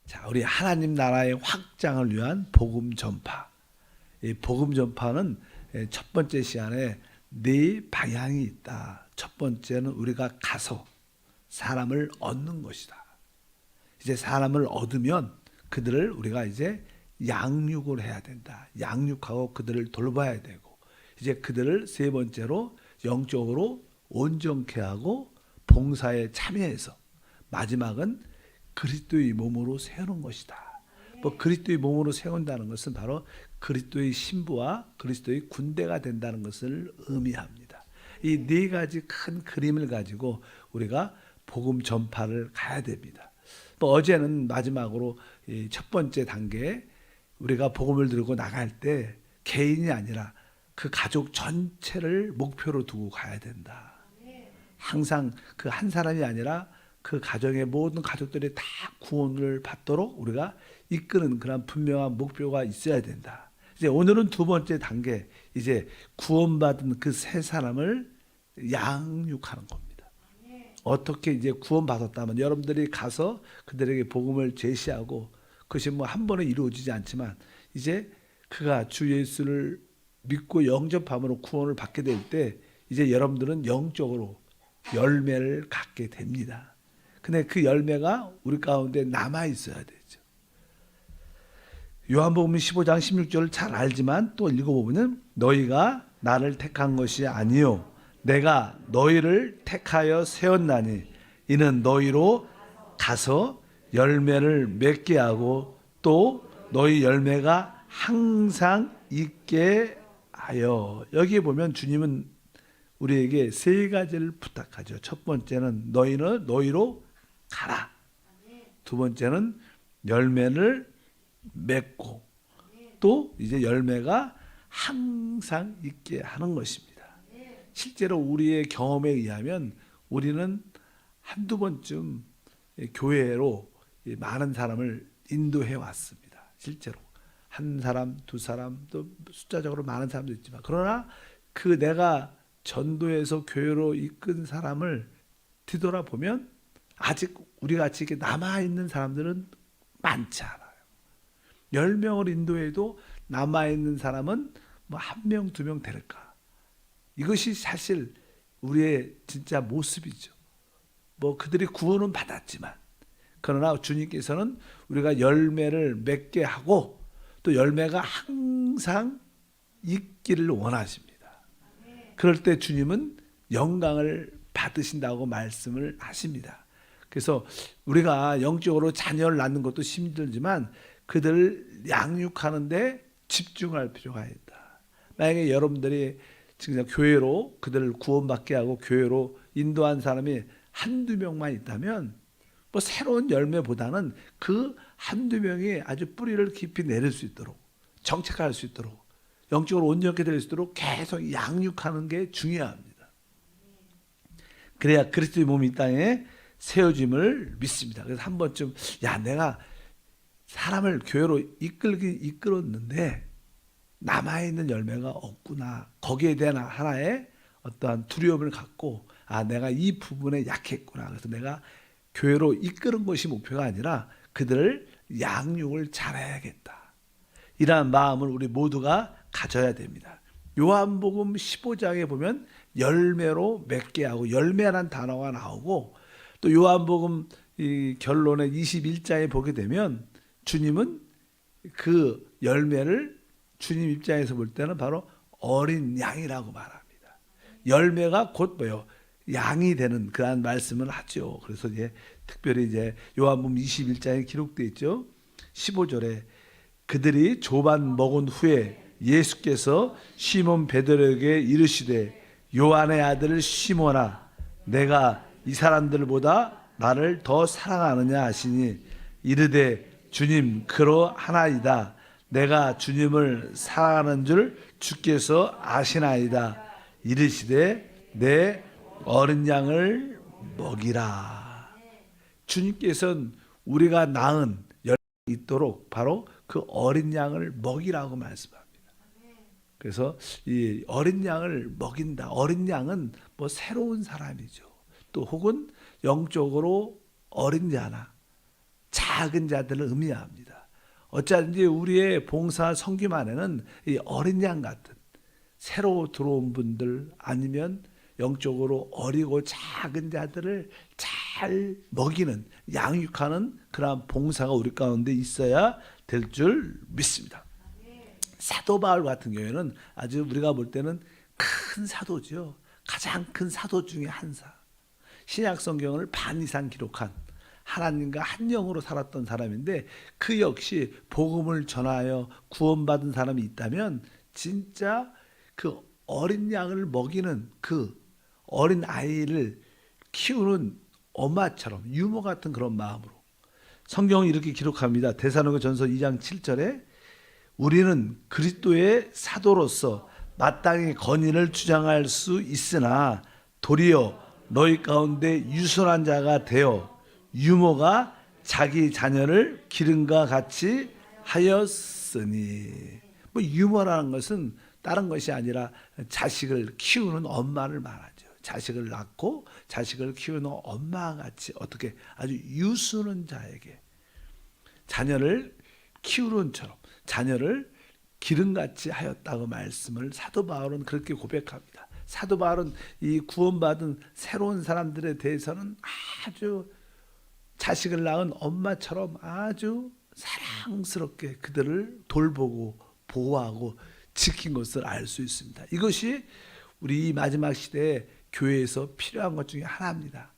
자, 우리 하나님 나라의 확장을 위한 복음 전파. 이 복음 전파는 첫 번째 시간에 네 방향이 있다. 첫 번째는 우리가 가서 사람을 얻는 것이다. 이제 사람을 얻으면 그들을 우리가 이제 양육을 해야 된다. 양육하고 그들을 돌봐야 되고, 이제 그들을 세 번째로 영적으로 온전케 하고 봉사에 참여해서 마지막은 그리스도의 몸으로 세우는 것이다. 뭐 그리스도의 몸으로 세운다는 것은 바로 그리스도의 신부와 그리스도의 군대가 된다는 것을 의미합니다. 이 네 가지 큰 그림을 가지고 우리가 복음 전파를 가야 됩니다. 뭐 어제는 마지막으로 첫 번째 단계에 우리가 복음을 들고 나갈 때 개인이 아니라 그 가족 전체를 목표로 두고 가야 된다. 항상 그 한 사람이 아니라 그 가정의 모든 가족들이 다 구원을 받도록 우리가 이끄는 그런 분명한 목표가 있어야 된다. 이제 오늘은 두 번째 단계, 이제 구원받은 그 세 사람을 양육하는 겁니다. 어떻게 이제 구원받았다면 여러분들이 가서 그들에게 복음을 제시하고, 그것이 뭐 한 번에 이루어지지 않지만 이제 그가 주 예수를 믿고 영접함으로 구원을 받게 될 때 이제 여러분들은 영적으로 열매를 갖게 됩니다. 근데 그 열매가 우리 가운데 남아 있어야 되죠. 요한복음 15장 16절을 잘 알지만 또 읽어보면 너희가 나를 택한 것이 아니요 내가 너희를 택하여 세웠나니 이는 너희로 가서 열매를 맺게 하고 또 너희 열매가 항상 있게 하여. 여기에 보면 주님은 우리에게 세 가지를 부탁하죠. 첫 번째는 너희로 가라. 두 번째는 열매를 맺고 또 이제 열매가 항상 있게 하는 것입니다. 실제로 우리의 경험에 의하면 우리는 한두 번쯤 교회로 많은 사람을 인도해 왔습니다. 실제로 한 사람, 두 사람, 또 숫자적으로 많은 사람도 있지만, 그러나 그 내가 전도해서 교회로 이끈 사람을 뒤돌아보면 아직 우리 같이 이렇게 남아있는 사람들은 많지 않아요. 10명을 인도해도 남아있는 사람은 뭐 1명, 2명 될까? 이것이 사실 우리의 진짜 모습이죠. 뭐 그들이 구원은 받았지만, 그러나 주님께서는 우리가 열매를 맺게 하고 또 열매가 항상 있기를 원하십니다. 그럴 때 주님은 영광을 받으신다고 말씀을 하십니다. 그래서 우리가 영적으로 자녀를 낳는 것도 힘들지만 그들을 양육하는데 집중할 필요가 있다. 만약에 여러분들이 진짜 교회로 그들을 구원받게 하고 교회로 인도한 사람이 한두 명만 있다면 뭐 새로운 열매보다는 그 한두 명이 아주 뿌리를 깊이 내릴 수 있도록, 정착할 수 있도록, 영적으로 온전하게 될 수 있도록 계속 양육하는 게 중요합니다. 그래야 그리스도의 몸이 이 땅에 세워짐을 믿습니다. 그래서 한 번쯤 내가 사람을 교회로 이끌었는데 남아있는 열매가 없구나. 거기에 대한 하나의 어떠한 두려움을 갖고 내가 이 부분에 약했구나. 그래서 내가 교회로 이끄는 것이 목표가 아니라 그들을 양육을 잘해야겠다. 이러한 마음을 우리 모두가 가져야 됩니다. 요한복음 15장에 보면 열매로 맺게 하고 열매란 단어가 나오고, 또 요한복음 이 결론의 21장에 보게 되면 주님은 그 열매를 주님 입장에서 볼 때는 바로 어린 양이라고 말합니다. 열매가 곧 뭐요? 양이 되는 그러한 말씀을 하죠. 그래서 이제 특별히 이제 요한복음 21장에 기록되어 있죠. 15절에 그들이 조반 먹은 후에 예수께서 시몬 베드로에게 이르시되 요한의 아들 시몬아 내가 이 사람들보다 나를 더 사랑하느냐 하시니 이르되 주님 그러하나이다. 내가 주님을 사랑하는 줄 주께서 아시나이다. 이르시되 내 어린 양을 먹이라. 주님께서는 우리가 낳은 열매가 있도록 바로 그 어린 양을 먹이라고 말씀합니다. 그래서 이 어린 양을 먹인다. 어린 양은 뭐 새로운 사람이죠. 또 혹은 영적으로 어린 자나 작은 자들을 의미합니다. 어쩌든지 우리의 봉사 섬김 안에는 이 어린 양 같은 새로 들어온 분들 아니면 영적으로 어리고 작은 자들을 잘 먹이는 양육하는 그러한 봉사가 우리 가운데 있어야 될 줄 믿습니다. 사도 바울 같은 경우에는 아주 우리가 볼 때는 큰 사도죠. 가장 큰 사도 중에 한 사. 신약 성경을 반 이상 기록한 하나님과 한 영으로 살았던 사람인데 그 역시 복음을 전하여 구원받은 사람이 있다면 진짜 그 어린 양을 먹이는 그 어린 아이를 키우는 엄마처럼 유모 같은 그런 마음으로 성경은 이렇게 기록합니다. 데살로니가전서 2장 7절에 우리는 그리스도의 사도로서 마땅히 건의를 주장할 수 있으나 도리어 너희 가운데 유순한 자가 되어 유모가 자기 자녀를 기름과 같이 하였으니 뭐 유모라는 것은 다른 것이 아니라 자식을 키우는 엄마를 말하죠. 자식을 낳고 자식을 키우는 엄마와 같이 어떻게 아주 유수는 자에게 자녀를 키우는 처럼 자녀를 기름같이 하였다고 말씀을 사도 바울은 그렇게 고백합니다. 사도 바울은 이 구원받은 새로운 사람들에 대해서는 아주 자식을 낳은 엄마처럼 아주 사랑스럽게 그들을 돌보고 보호하고 지킨 것을 알 수 있습니다. 이것이 우리 마지막 시대에 교회에서 필요한 것 중에 하나입니다.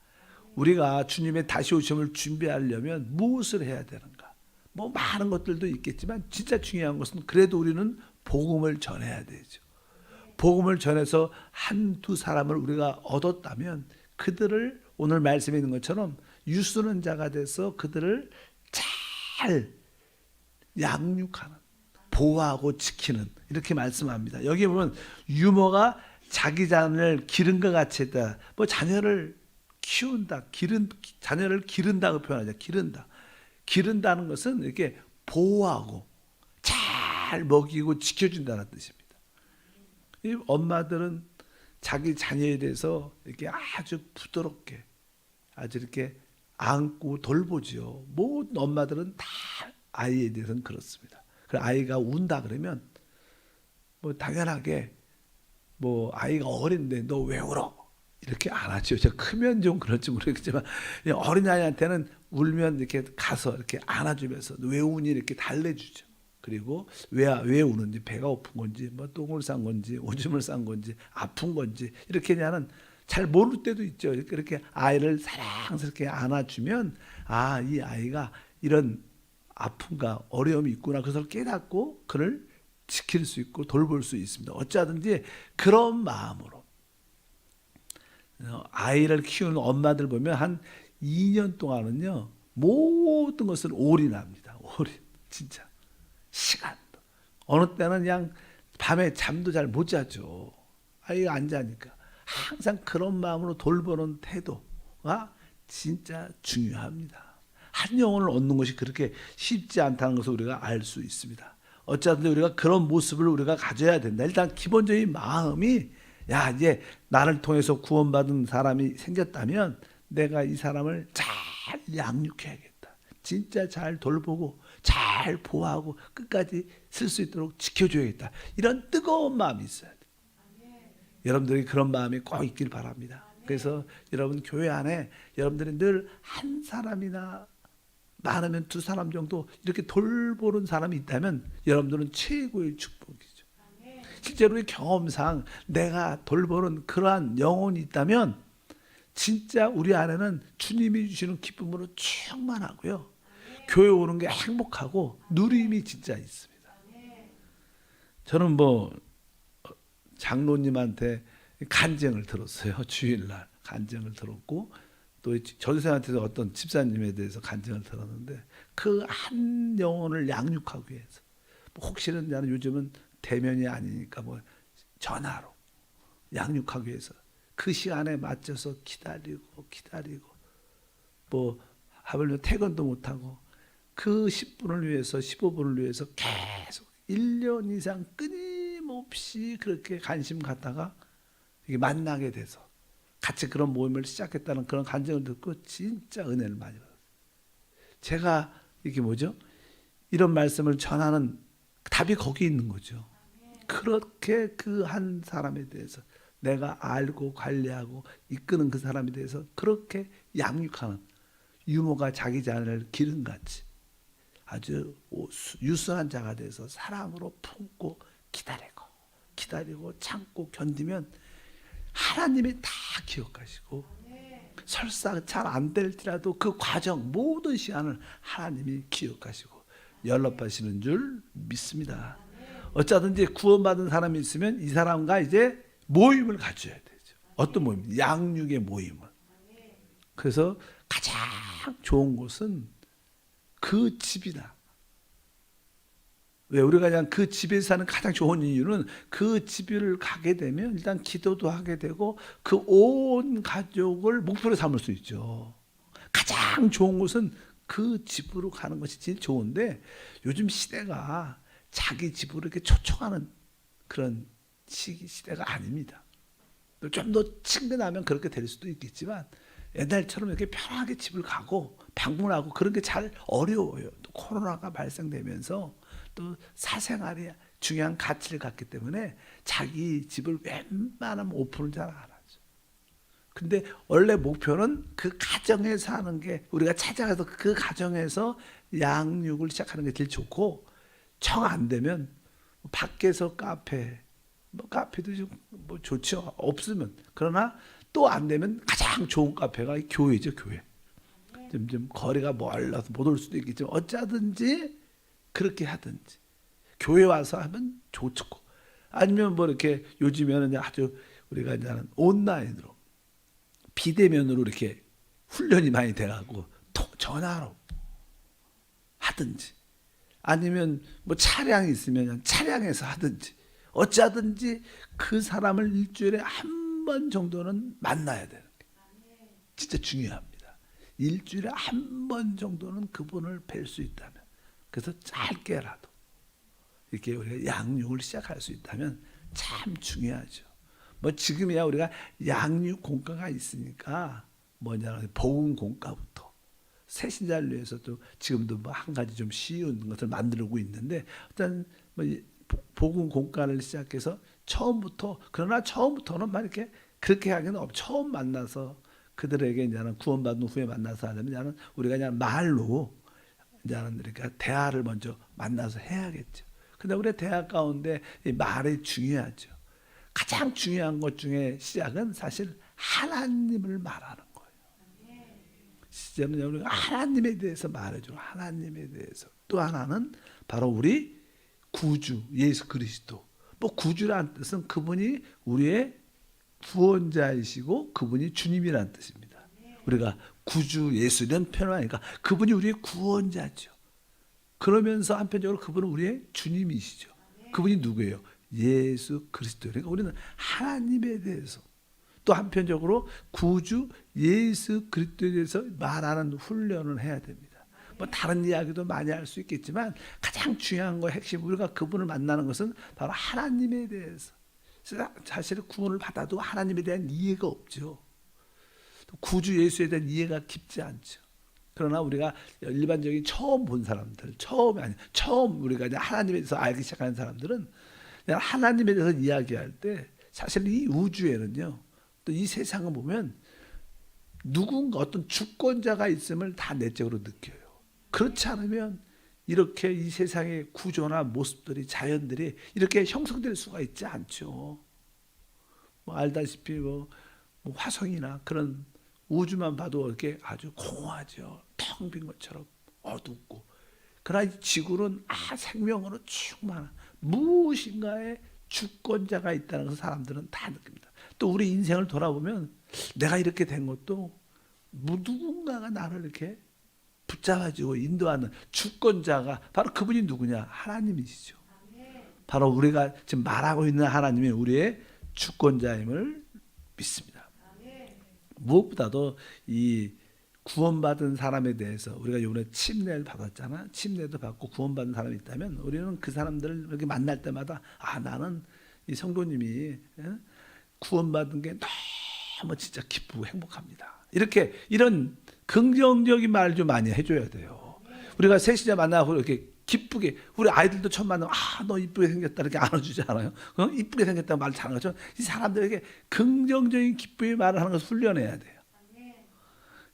우리가 주님의 다시 오심을 준비하려면 무엇을 해야 되는가? 뭐 많은 것들도 있겠지만 진짜 중요한 것은 그래도 우리는 복음을 전해야 되죠. 복음을 전해서 한두 사람을 우리가 얻었다면 그들을 오늘 말씀에 있는 것처럼 유수는 자가 돼서 그들을 잘 양육하는 보호하고 지키는 이렇게 말씀합니다. 여기 보면 유모가 자기 자녀를 기른과 같이 했다. 뭐 자녀를 키운다, 자녀를 기른다고 표현하죠. 기른다는 것은 이렇게 보호하고 잘 먹이고 지켜준다는 뜻입니다. 이 엄마들은 자기 자녀에 대해서 이렇게 아주 부드럽게 아주 이렇게 안고 돌보지요. 모든 엄마들은 다 아이에 대해서는 그렇습니다. 그 아이가 운다 그러면 뭐 당연하게 뭐 아이가 어린데 너 왜 울어? 이렇게 안 하죠. 저 크면 좀 그럴지 모르겠지만 어린아이한테는 울면 이렇게 가서 이렇게 안아주면서 왜 우니 이렇게 달래주죠. 그리고 왜 우는지 배가 고픈 건지 뭐 똥을 싼 건지 오줌을 싼 건지 아픈 건지 이렇게 그냥 잘 모를 때도 있죠. 이렇게 아이를 사랑스럽게 안아주면 아, 이 아이가 이런 아픔과 어려움이 있구나. 그것을 깨닫고 그를 지킬 수 있고 돌볼 수 있습니다. 어쩌든지 그런 마음으로 아이를 키우는 엄마들 보면 한 2년 동안은요 모든 것을 올인합니다. 올인 진짜 시간도 어느 때는 그냥 밤에 잠도 잘 못 자죠. 아이가 안 자니까 항상 그런 마음으로 돌보는 태도가 진짜 중요합니다. 한 영혼을 얻는 것이 그렇게 쉽지 않다는 것을 우리가 알 수 있습니다. 어쩌든지 우리가 그런 모습을 우리가 가져야 된다. 일단 기본적인 마음이 야 이제 나를 통해서 구원받은 사람이 생겼다면 내가 이 사람을 잘 양육해야겠다. 진짜 잘 돌보고 잘 보호하고 끝까지 쓸 수 있도록 지켜줘야겠다. 이런 뜨거운 마음이 있어야 돼요. 여러분들이 그런 마음이 꼭 있길 바랍니다. 그래서 여러분 교회 안에 여러분들이 늘 한 사람이나 많으면 두 사람 정도 이렇게 돌보는 사람이 있다면 여러분들은 최고의 축복이죠. 실제로 이 경험상 내가 돌보는 그러한 영혼이 있다면 진짜 우리 안에는 주님이 주시는 기쁨으로 충만하고요. 교회 오는 게 행복하고 누림이 진짜 있습니다. 저는 뭐 장로님한테 간증을 들었어요. 주일날 간증을 들었고 또 전생한테도 어떤 집사님에 대해서 간증을 들었는데 그 한 영혼을 양육하기 위해서 뭐 혹시는 나는 요즘은 대면이 아니니까 뭐 전화로 양육하기 위해서 그 시간에 맞춰서 기다리고 뭐 하물며 퇴근도 못하고 그 10분을 위해서 15분을 위해서 계속 1년 이상 끊임없이 그렇게 관심 갖다가 이게 만나게 돼서 같이 그런 모임을 시작했다는 그런 간증을 듣고 진짜 은혜를 많이 받았어요. 제가 이게 뭐죠? 이런 말씀을 전하는 답이 거기 있는 거죠. 그렇게 그 한 사람에 대해서 내가 알고 관리하고 이끄는 그 사람에 대해서 그렇게 양육하는 유모가 자기 자녀를 기름같이 아주 유순한 자가 돼서 사랑으로 품고 기다리고 참고 견디면 하나님이 다 기억하시고 설사 잘 안 될지라도 그 과정 모든 시간을 하나님이 기억하시고 연락하시는 줄 믿습니다. 어쩌든지 구원받은 사람이 있으면 이 사람과 이제 모임을 가져야 되죠. 어떤 모임? 양육의 모임을. 그래서 가장 좋은 곳은 그 집이다. 왜 우리가 그냥 그 집에서 사는 가장 좋은 이유는 그 집을 가게 되면 일단 기도도 하게 되고 그 온 가족을 목표로 삼을 수 있죠. 가장 좋은 곳은 그 집으로 가는 것이 제일 좋은데 요즘 시대가 자기 집으로 이렇게 초청하는 그런 시대가 아닙니다. 좀 더 친근하면 그렇게 될 수도 있겠지만 옛날처럼 이렇게 편하게 집을 가고 방문하고 그런 게 잘 어려워요. 또 코로나가 발생되면서 또 사생활이 중요한 가치를 갖기 때문에 자기 집을 웬만하면 오픈을 잘 안 하죠. 근데 원래 목표는 그 가정에서 하는 게 우리가 찾아가서 그 가정에서 양육을 시작하는 게 제일 좋고 정 안 되면 밖에서 카페도 좀 뭐 좋죠. 없으면 그러나 또 안 되면 가장 좋은 카페가 교회죠. 교회. 좀 거리가 멀어서 못 올 수도 있겠지만 어쩌든지 그렇게 하든지 교회 와서 하면 좋고 아니면 뭐 이렇게 요즘에는 아주 우리가 이제 온라인으로 비대면으로 이렇게 훈련이 많이 돼가고 전화로 하든지 아니면 뭐 차량이 있으면 차량에서 하든지 어쩌든지 그 사람을 일주일에 한 번 정도는 만나야 되는 게 진짜 중요합니다. 일주일에 한 번 정도는 그분을 뵐 수 있다면 그래서 짧게라도 이렇게 우리가 양육을 시작할 수 있다면 참 중요하죠. 뭐 지금이야 우리가 양육 공과가 있으니까 뭐냐 복음 공과부터 새신자를 위해서도 지금도 뭐 한 가지 좀 쉬운 것을 만들고 있는데 일단 뭐 복음 공과를 시작해서 그러나 처음부터는 막 이렇게 그렇게 하기는 처음 만나서 그들에게 이제는 구원받은 후에 만나서 하려면 이제는 우리가 그냥 말로 이제는 이렇게 대화를 먼저 만나서 해야겠죠. 근데 우리 대화 가운데 이 말이 중요하죠. 가장 중요한 것 중에 시작은 사실 하나님을 말하는 거예요. 시작은 우리가 하나님에 대해서 말해줘. 하나님에 대해서. 또 하나는 바로 우리 구주 예수 그리스도. 뭐 구주라는 뜻은 그분이 우리의 구원자이시고 그분이 주님이라는 뜻입니다. 우리가 구주 예수는 표현하니까 그분이 우리의 구원자죠. 그러면서 한편적으로 그분은 우리의 주님이시죠. 그분이 누구예요? 예수 그리스도. 그러니까 우리는 하나님에 대해서 또 한편적으로 구주 예수 그리스도에 대해서 말하는 훈련을 해야 됩니다. 뭐 다른 이야기도 많이 할 수 있겠지만 가장 중요한 거 핵심 우리가 그분을 만나는 것은 바로 하나님에 대해서. 사실 구원을 받아도 하나님에 대한 이해가 없죠. 구주 예수에 대한 이해가 깊지 않죠. 그러나 우리가 일반적인 처음 본 사람들, 처음 우리가 이제 하나님에 대해서 알기 시작하는 사람들은 그냥 하나님에 대해서 이야기할 때 사실 이 우주에는요, 또 이 세상을 보면 누군가 어떤 주권자가 있음을 다 내적으로 느껴요. 그렇지 않으면 이렇게 이 세상의 구조나 모습들이 자연들이 이렇게 형성될 수가 있지 않죠. 뭐 알다시피 뭐 화성이나 그런 우주만 봐도 이렇게 아주 공허하죠. 텅 빈 것처럼 어둡고. 그러나 이 지구는 생명으로 충만한 무엇인가의 주권자가 있다는 것을 사람들은 다 느낍니다. 또 우리 인생을 돌아보면 내가 이렇게 된 것도 누군가가 나를 이렇게 붙잡아주고 인도하는 주권자가 바로 그분이 누구냐? 하나님이시죠. 바로 우리가 지금 말하고 있는 하나님이 우리의 주권자임을 믿습니다. 무엇보다도 이 구원받은 사람에 대해서 우리가 이번에 침례를 받았잖아. 침례도 받고 구원받은 사람이 있다면 우리는 그 사람들을 이렇게 만날 때마다 나는 이 성도님이 구원받은 게 너무 진짜 기쁘고 행복합니다. 이런 긍정적인 말을 좀 많이 해줘야 돼요. 우리가 셋이서 만나고 이렇게 기쁘게, 우리 아이들도 처음 만나면 너 이쁘게 생겼다 이렇게 안아주지 않아요? 이쁘게 생겼다고 말 잘하는 것처럼 이 사람들에게 긍정적인 기쁨의 말을 하는 것을 훈련해야 돼요.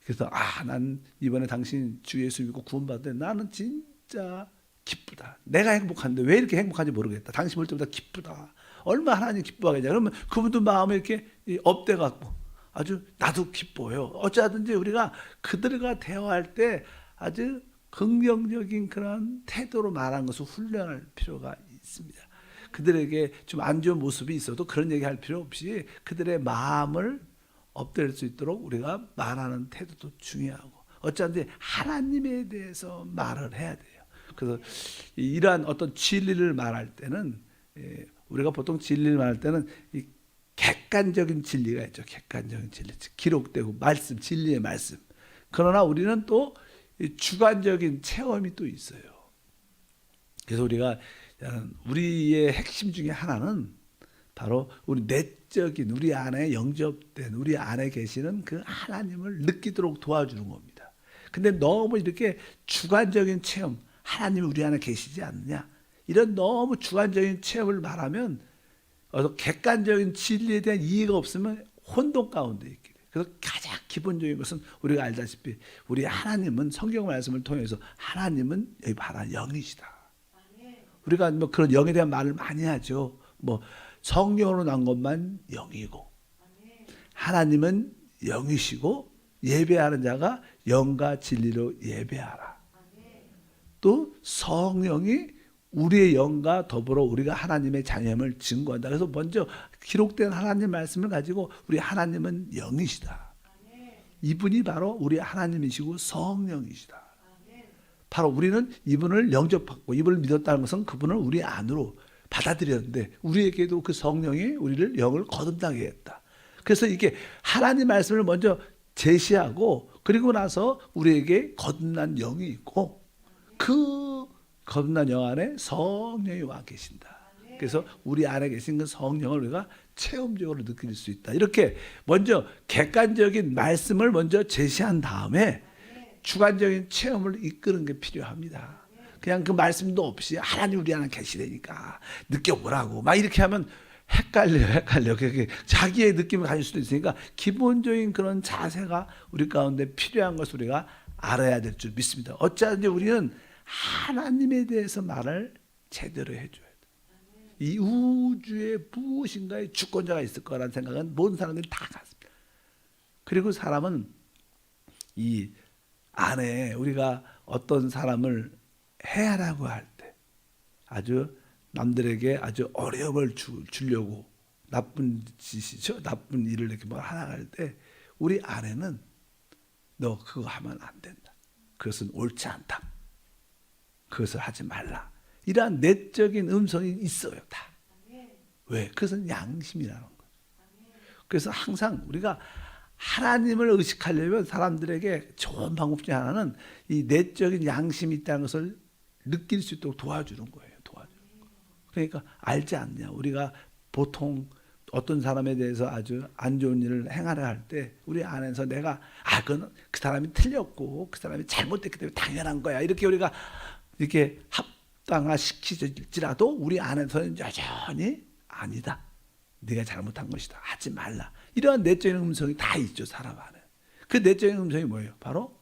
그래서 난 이번에 당신 주 예수 믿고 구원받을 때 나는 진짜 기쁘다. 내가 행복한데 왜 이렇게 행복한지 모르겠다. 당신 볼 때보다 기쁘다. 얼마나 하나님 기뻐하겠냐. 그러면 그분도 마음에 이렇게 업돼 갖고 아주 나도 기뻐요. 어쩌든지 우리가 그들과 대화할 때 아주 긍정적인 그런 태도로 말하는 것을 훈련할 필요가 있습니다. 그들에게 좀 안 좋은 모습이 있어도 그런 얘기할 필요 없이 그들의 마음을 업될 수 있도록 우리가 말하는 태도도 중요하고, 어쩌든지 하나님에 대해서 말을 해야 돼요. 그래서 이러한 어떤 진리를 말할 때는 우리가 보통 진리를 말할 때는 이 객관적인 진리가 있죠. 객관적인 진리, 기록되고 말씀, 진리의 말씀. 그러나 우리는 또 주관적인 체험이 또 있어요. 그래서 우리가 우리의 핵심 중에 하나는 바로 우리 내적인, 우리 안에 영접된, 우리 안에 계시는 그 하나님을 느끼도록 도와주는 겁니다. 근데 너무 이렇게 주관적인 체험, 하나님이 우리 안에 계시지 않느냐, 이런 너무 주관적인 체험을 말하면 객관적인 진리에 대한 이해가 없으면 혼돈 가운데 있게 돼요. 그래서 가장 기본적인 것은 우리가 알다시피 우리 하나님은 성경 말씀을 통해서 하나님은 여기 봐라 영이시다. 우리가 뭐 그런 영에 대한 말을 많이 하죠. 뭐 성령으로 난 것만 영이고 하나님은 영이시고 예배하는 자가 영과 진리로 예배하라. 또 성령이 우리의 영과 더불어 우리가 하나님의 자녀임을 증거한다. 그래서 먼저 기록된 하나님 말씀을 가지고 우리 하나님은 영이시다. 이분이 바로 우리 하나님이시고 성령이시다. 바로 우리는 이분을 영접받고 이분을 믿었다는 것은 그분을 우리 안으로 받아들였는데 우리에게도 그 성령이 우리를 영을 거듭나게 했다. 그래서 이게 하나님 말씀을 먼저 제시하고 그리고 나서 우리에게 거듭난 영이 있고 그 거듭난 영 안에 성령이 와 계신다. 그래서 우리 안에 계신 그 성령을 우리가 체험적으로 느낄 수 있다. 이렇게 먼저 객관적인 말씀을 먼저 제시한 다음에 주관적인 체험을 이끄는 게 필요합니다. 그냥 그 말씀도 없이 하나님 우리 안에 계시다니까 느껴보라고 막 이렇게 하면 헷갈려. 자기의 느낌을 가질 수도 있으니까 기본적인 그런 자세가 우리 가운데 필요한 것을 우리가 알아야 될 줄 믿습니다. 어쩌든지 우리는 하나님에 대해서 말을 제대로 해줘야 돼. 이 우주에 무엇인가의 주권자가 있을 거라는 생각은 모든 사람들이 다 갖습니다. 그리고 사람은 이 안에 우리가 어떤 사람을 해하라고 할 때 아주 남들에게 아주 어려움을 주려고 나쁜 짓이죠. 나쁜 일을 이렇게 뭐 하나 할 때 우리 안에는 너 그거 하면 안 된다. 그것은 옳지 않다. 그것을 하지 말라. 이러한 내적인 음성이 있어요. 다. 왜? 그것은 양심이라는 거죠. 그래서 항상 우리가 하나님을 의식하려면 사람들에게 좋은 방법 중에 하나는 이 내적인 양심이 있다는 것을 느낄 수 있도록 도와주는 거예요. 그러니까 알지 않냐. 우리가 보통 어떤 사람에 대해서 아주 안 좋은 일을 행하려 할 때 우리 안에서 내가 그건 그 사람이 틀렸고 그 사람이 잘못됐기 때문에 당연한 거야. 이렇게 우리가 이렇게 합당화시키질지라도 우리 안에서는 여전히 아니다. 네가 잘못한 것이다. 하지 말라. 이러한 내적인 음성이 다 있죠. 사람 안에. 그 내적인 음성이 뭐예요? 바로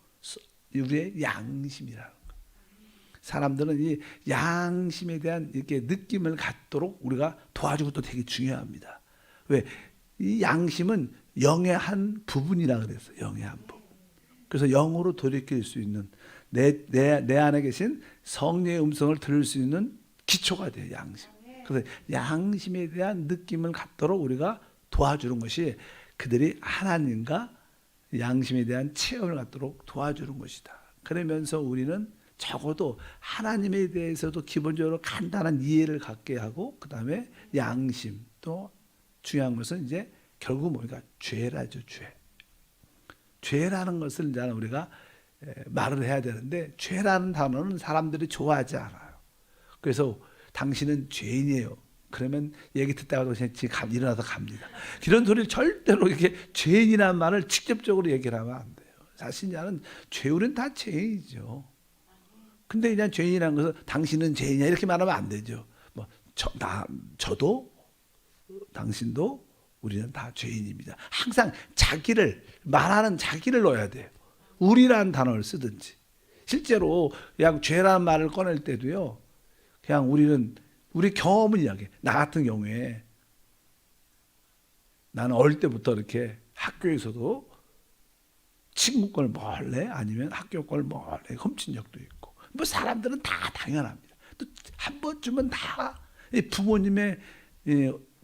우리의 양심이라는 거예요. 사람들은 이 양심에 대한 이렇게 느낌을 갖도록 우리가 도와주고 또 되게 중요합니다. 왜? 이 양심은 영의 한 부분이라 그랬어요. 영의 한 부분. 그래서 영으로 돌이킬 수 있는 내 안에 계신 성령의 음성을 들을 수 있는 기초가 돼요. 양심. 그래서 양심에 대한 느낌을 갖도록 우리가 도와주는 것이 그들이 하나님과 양심에 대한 체험을 갖도록 도와주는 것이다. 그러면서 우리는 적어도 하나님에 대해서도 기본적으로 간단한 이해를 갖게 하고 그 다음에 양심, 또 중요한 것은 이제 결국 뭡니까? 죄라죠. 죄라는 것을 이제 우리가 말을 해야 되는데 죄라는 단어는 사람들이 좋아하지 않아요. 그래서 당신은 죄인이에요. 그러면 얘기 듣다가도 그냥 일어나서 갑니다. 이런 소리를 절대로 이렇게 죄인이라는 말을 직접적으로 얘기를 하면 안 돼요. 사실 나는 죄우는 다 죄인이죠. 근데 그냥 죄인이라는 것은 당신은 죄인이야 이렇게 말하면 안 되죠. 뭐 저도 당신도 우리는 다 죄인입니다. 항상 자기를 말하는 자기를 넣어야 돼요. 우리라는 단어를 쓰든지. 실제로 그냥 죄라는 말을 꺼낼 때도요. 그냥 우리 경험을 이야기해. 나 같은 경우에 나는 어릴 때부터 이렇게 학교에서도 친구 걸 몰래 아니면 학교 걸 몰래 훔친 적도 있고 뭐 사람들은 다 당연합니다. 또 한 번쯤은 다 부모님의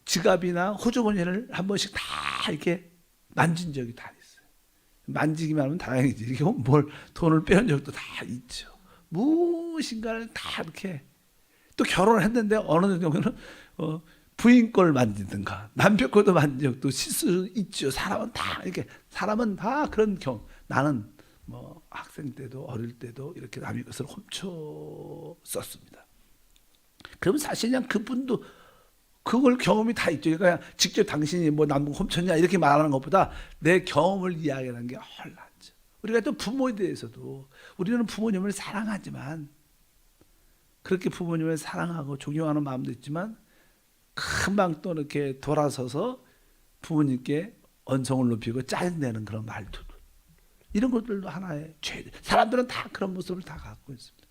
지갑이나 호주머니를 한 번씩 다 이렇게 만진 적이 다 있어요. 만지기만 하면 다행이지. 이게 뭘 돈을 빼온 적도 다 있죠. 무엇인가를 다 이렇게 또 결혼을 했는데 어느 경우는 부인 걸 만지든가 남편 것도 만진 적도 실수 있죠. 사람은 다 그런 경우. 나는 뭐 학생 때도 어릴 때도 이렇게 남의 것을 훔쳤었습니다. 그러면 사실 그냥 그분도 그걸 경험이 다 있죠. 그러니까 직접 당신이 뭐 남 훔쳤냐 이렇게 말하는 것보다 내 경험을 이야기하는 게 훨씬 낫죠. 우리가 또 부모에 대해서도 우리는 부모님을 사랑하지만 그렇게 부모님을 사랑하고 존경하는 마음도 있지만 금방 또 이렇게 돌아서서 부모님께 언성을 높이고 짜증내는 그런 말투들 이런 것들도 하나의 죄. 사람들은 다 그런 모습을 다 갖고 있습니다.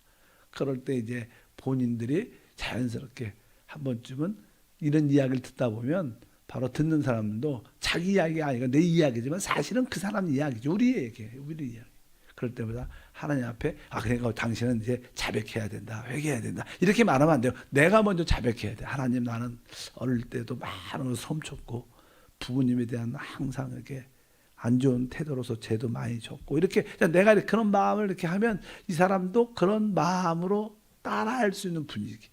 그럴 때 이제 본인들이 자연스럽게 한 번쯤은 이런 이야기를 듣다 보면 바로 듣는 사람도 자기 이야기가 아니고 내 이야기지만 사실은 그 사람 이야기죠. 우리 이야기. 그럴 때마다 하나님 앞에 그러니까 당신은 이제 자백해야 된다. 회개해야 된다. 이렇게 말하면 안 돼요. 내가 먼저 자백해야 돼. 하나님 나는 어릴 때도 많은 것을 훔쳤고 부모님에 대한 항상 이렇게 안 좋은 태도로서 죄도 많이 졌고 이렇게 내가 그런 마음을 이렇게 하면 이 사람도 그런 마음으로 따라할 수 있는 분위기.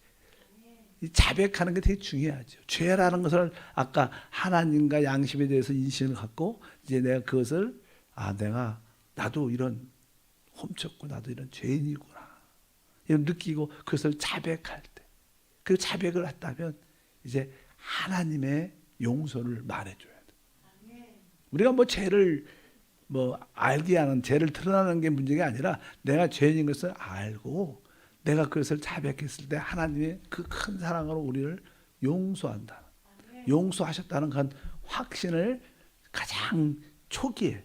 이 자백하는 게 되게 중요하죠. 죄라는 것을 아까 하나님과 양심에 대해서 인식을 갖고 이제 내가 그것을 나도 이런 훔쳤고 나도 이런 죄인이구나 이런 느끼고 그것을 자백할 때 그 자백을 했다면 이제 하나님의 용서를 말해줘야 돼. 우리가 뭐 죄를 알게 하는 죄를 드러나는 게 문제가 아니라 내가 죄인인 것을 알고 내가 그것을 자백했을 때 하나님의 그 큰 사랑으로 우리를 용서한다. 용서하셨다는 그 확신을 가장 초기에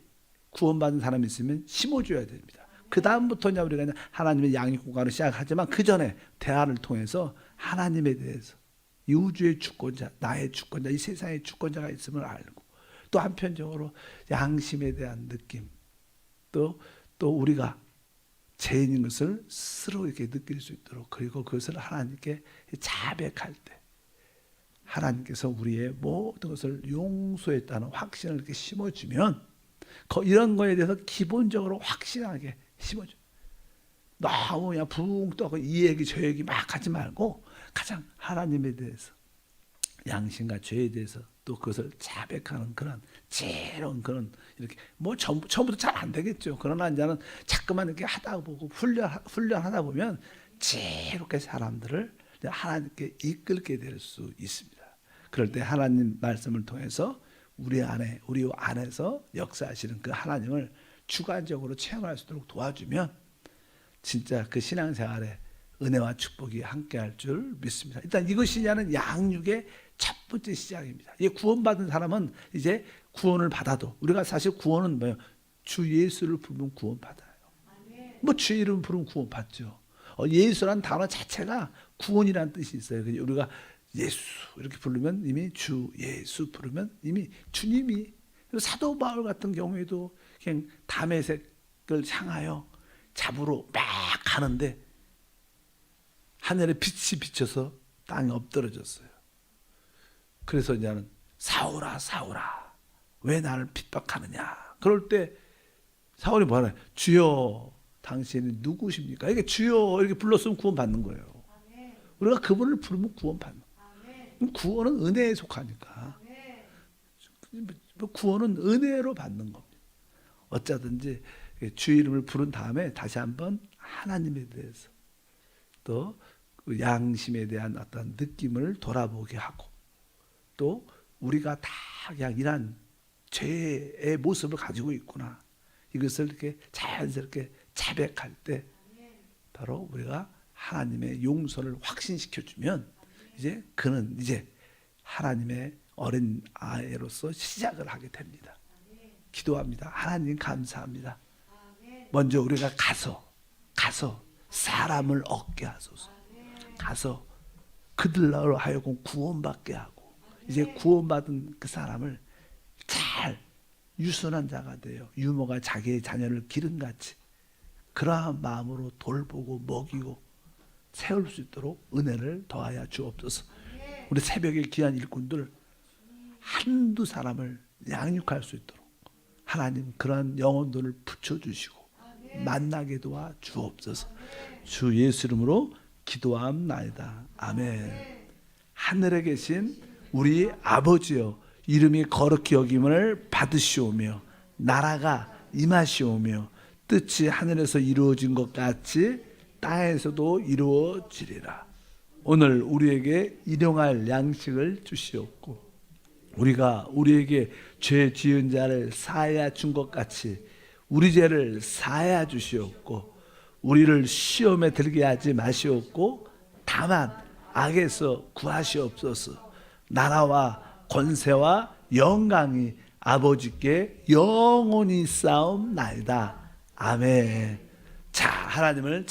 구원받은 사람이 있으면 심어줘야 됩니다. 그 다음부터 우리가 그냥 하나님의 양육국가로 시작하지만 그 전에 대화를 통해서 하나님에 대해서 이 우주의 주권자, 나의 주권자, 이 세상의 주권자가 있음을 알고 또 한편적으로 양심에 대한 느낌 또 우리가 죄인인 것을 스스로 이렇게 느낄 수 있도록 그리고 그것을 하나님께 자백할 때 하나님께서 우리의 모든 것을 용서했다는 확신을 이렇게 심어주면 이런 거에 대해서 기본적으로 확신하게 심어줘. 너무 그냥 붕 떠고 이 얘기 저 얘기 막 하지 말고 가장 하나님에 대해서 양심과 죄에 대해서 또 그것을 자백하는 그런 지혜로운 그런 이렇게 처음부터 잘 안 되겠죠. 그러나 이제는 자꾸만 이렇게 하다 보고 훈련하다 보면 지혜롭게 사람들을 하나님께 이끌게 될 수 있습니다. 그럴 때 하나님 말씀을 통해서 우리 안에서 역사하시는 그 하나님을 주관적으로 체험할 수 있도록 도와주면 진짜 그 신앙생활에 은혜와 축복이 함께할 줄 믿습니다. 일단 이것이냐는 양육의 첫 번째 시작입니다. 이 구원받은 사람은 이제 구원을 받아도 우리가 사실 구원은 뭐예요? 주 예수를 부르면 구원받아요. 뭐 주 이름 부르면 구원받죠. 예수라는 단어 자체가 구원이라는 뜻이 있어요. 우리가 예수 이렇게 부르면 이미 주 예수 부르면 이미 주님이 사도 바울 같은 경우에도 그냥 다메섹을 향하여 잡으러 막 가는데 하늘에 빛이 비쳐서 땅에 엎드러졌어요. 그래서 이제는 사울아 사울아 왜 나를 핍박하느냐. 그럴 때 사울이 뭐하냐. 주여 당신이 누구십니까? 이게 주여 이렇게 불렀으면 구원받는 거예요. 우리가 그분을 부르면 구원받는 거예요. 구원은 은혜에 속하니까 구원은 은혜로 받는 겁니다. 어쩌든지 주 이름을 부른 다음에 다시 한번 하나님에 대해서 또 그 양심에 대한 어떤 느낌을 돌아보게 하고 또 우리가 다 그냥 이런 죄의 모습을 가지고 있구나. 이것을 이렇게 자연스럽게 자백할 때 바로 우리가 하나님의 용서를 확신시켜 주면 이제 그는 이제 하나님의 어린 아이로서 시작을 하게 됩니다. 기도합니다. 하나님 감사합니다. 먼저 우리가 가서 사람을 얻게 하소서. 가서 그들로 하여금 구원받게 하고 이제 구원받은 그 사람을 잘 유순한 자가 되어 유모가 자기의 자녀를 기름같이 그러한 마음으로 돌보고 먹이고 세울 수 있도록 은혜를 더하여 주옵소서. 우리 새벽에 귀한 일꾼들 한두 사람을 양육할 수 있도록 하나님 그러한 영혼들을 붙여주시고 만나게 도와 주옵소서. 주 예수 이름으로 기도함나이다. 아멘. 하늘에 계신 우리 아버지여, 이름이 거룩히 여김을 받으시오며 나라가 임하시오며 뜻이 하늘에서 이루어진 것 같이 땅에서도 이루어지리라. 오늘 우리에게 일용할 양식을 주시옵고 우리가 우리에게 죄 지은 자를 사하여 준 것 같이 우리 죄를 사하여 주시옵고 우리를 시험에 들게 하지 마시옵고 다만 악에서 구하시옵소서. 나라와 권세와 영광이 아버지께 영원히 싸움나이다. 아멘. 자, 하나님을